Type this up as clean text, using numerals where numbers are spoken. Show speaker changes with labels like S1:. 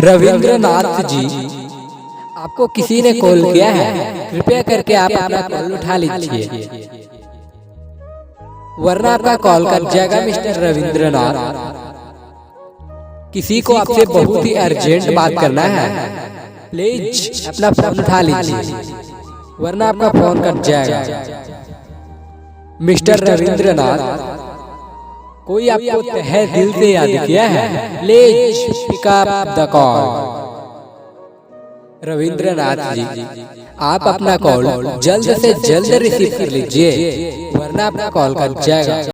S1: रविंद्रनाथ जी, आपको किसी ने कॉल किया है, कृपया करके आप अपना कॉल उठा लीजिए, वरना आपका कॉल कट जाएगा। मिस्टर रविंद्रनाथ, किसी को आपसे बहुत ही अर्जेंट बात करना है, प्लीज अपना फोन उठा लीजिए, वरना आपका फोन कट जाएगा। मिस्टर रविंद्रनाथ, कोई आपको तहे दिल से याद किया है, please pick up the call. Ravindranath ji, आप अपना कॉल जल्द से जल्द रिसीव कर लीजिए, वरना आपका कॉल कट जाएगा।